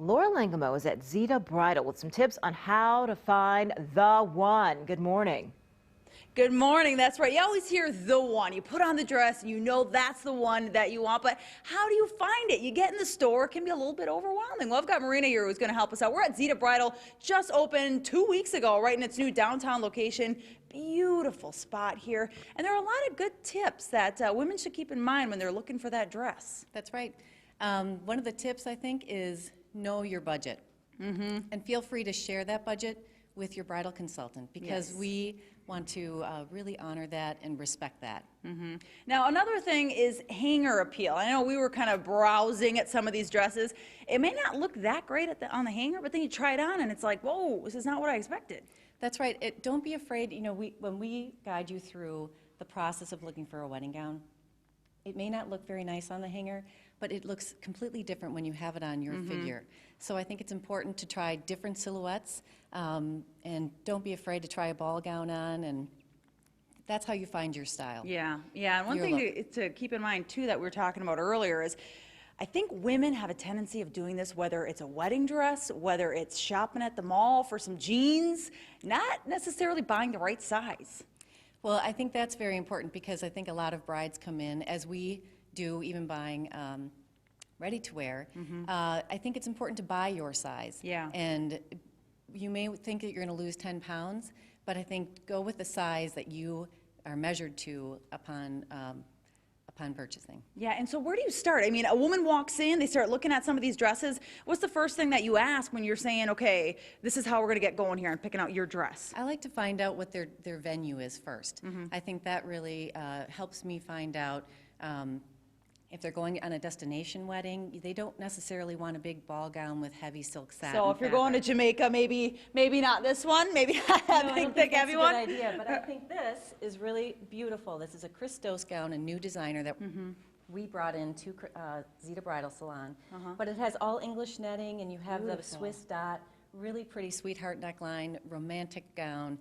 Laura Langamo is at Zeta Bridal with some tips on how to find the one. Good morning. Good morning. That's right. You always hear the one. You put on the dress and you know that's the one that you want, but how do you find it? You get in the store, it can be a little bit overwhelming. Well, I've got Marina here who's going to help us out. We're at Zeta Bridal, just opened 2 weeks ago, right in its new downtown location. Beautiful spot here. And there are a lot of good tips that women should keep in mind when they're looking for that dress. That's right. One of the tips, I think, is know your budget. And feel free to share that budget with your bridal consultant, because we want to really honor that and respect that. Now, another thing is hanger appeal. I know we were kind of browsing at some of these dresses. It may not look that great on the hanger, but then you try it on and it's like, whoa, this is not what I expected. That's right. Don't be afraid. You know, when we guide you through the process of looking for a wedding gown, it may not look very nice on the hanger, but it looks completely different when you have it on your figure. So I think it's important to try different silhouettes, and don't be afraid to try a ball gown on, and that's how you find your style. Yeah, and one thing to keep in mind, too, that we were talking about earlier is I think women have a tendency of doing this, whether it's a wedding dress, whether it's shopping at the mall for some jeans, not necessarily buying the right size. Well, I think that's very important, because I think a lot of brides come in, as we do, even buying ready-to-wear. I think it's important to buy your size. Yeah. And you may think that you're going to lose 10 pounds, but I think go with the size that you are measured to upon purchasing. Yeah, and so where do you start? I mean, a woman walks in, they start looking at some of these dresses. What's the first thing that you ask when you're saying, okay, this is how we're going to get going here and picking out your dress? I like to find out what their venue is first. I think that really helps me find out if they're going on a destination wedding. They don't necessarily want a big ball gown with heavy silk satin. So if you're going to Jamaica, maybe not this one, maybe not that big, thick, heavy one. That's a good idea, but I think this is really beautiful. This is a Christos gown, a new designer that we brought into Zeta Bridal Salon. But it has all English netting, and you have the Swiss dot. Really pretty sweetheart neckline, romantic gown,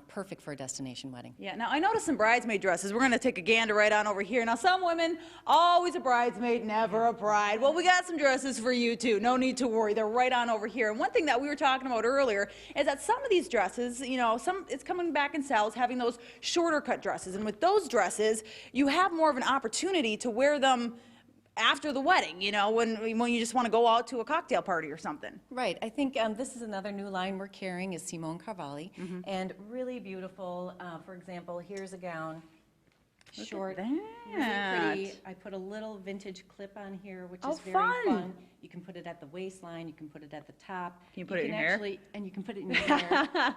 perfect for a destination wedding. Yeah, now I noticed some bridesmaid dresses. We're going to take a gander right on over here. Now, some women, always a bridesmaid, never a bride. Well, we got some dresses for you, too. No need to worry. They're right on over here. And one thing that we were talking about earlier is that some of these dresses, you know, it's coming back in sales, having those shorter cut dresses. And with those dresses, you have more of an opportunity to wear them after the wedding, you know, when you just want to go out to a cocktail party or something. Right. I think this is another new line we're carrying, is Simone Cavalli, and really beautiful. For example, here's a gown, short, really pretty. I put a little vintage clip on here, which is very fun. You can put it at the waistline, you can put it at the top. Can you put it in your hair? And you can put it in your hair.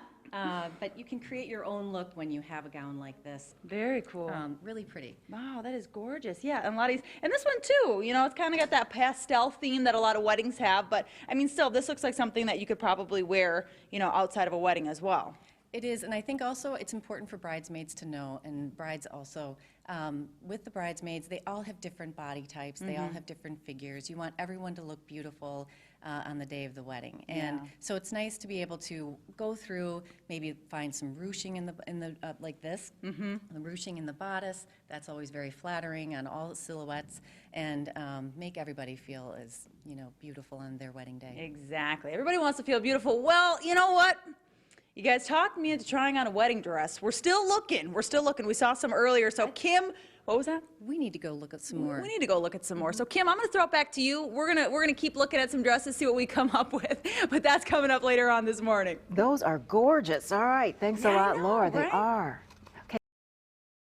But you can create your own look when you have a gown like this. Very cool. Really pretty. Wow, that is gorgeous. Yeah, and a lot of these, and this one too, you know, it's kind of got that pastel theme that a lot of weddings have, but I mean, still, this looks like something that you could probably wear, you know, outside of a wedding as well. It is, and I think also it's important for bridesmaids to know, and brides also, with the bridesmaids, they all have different body types, they all have different figures. You want everyone to look beautiful on the day of the wedding. And so it's nice to be able to go through, maybe find some ruching in the like this, the ruching in the bodice. That's always very flattering on all silhouettes, and make everybody feel as, you know, beautiful on their wedding day. Exactly. Everybody wants to feel beautiful. Well, you know what? You guys talked me into trying on a wedding dress. We're still looking. We saw some earlier. So Kim, what was that? We need to go look at some more. We need to go look at some more. So Kim, I'm going to throw it back to you. We're gonna keep looking at some dresses, see what we come up with. But that's coming up later on this morning. Those are gorgeous. All right. Thanks a lot, Laura. They are.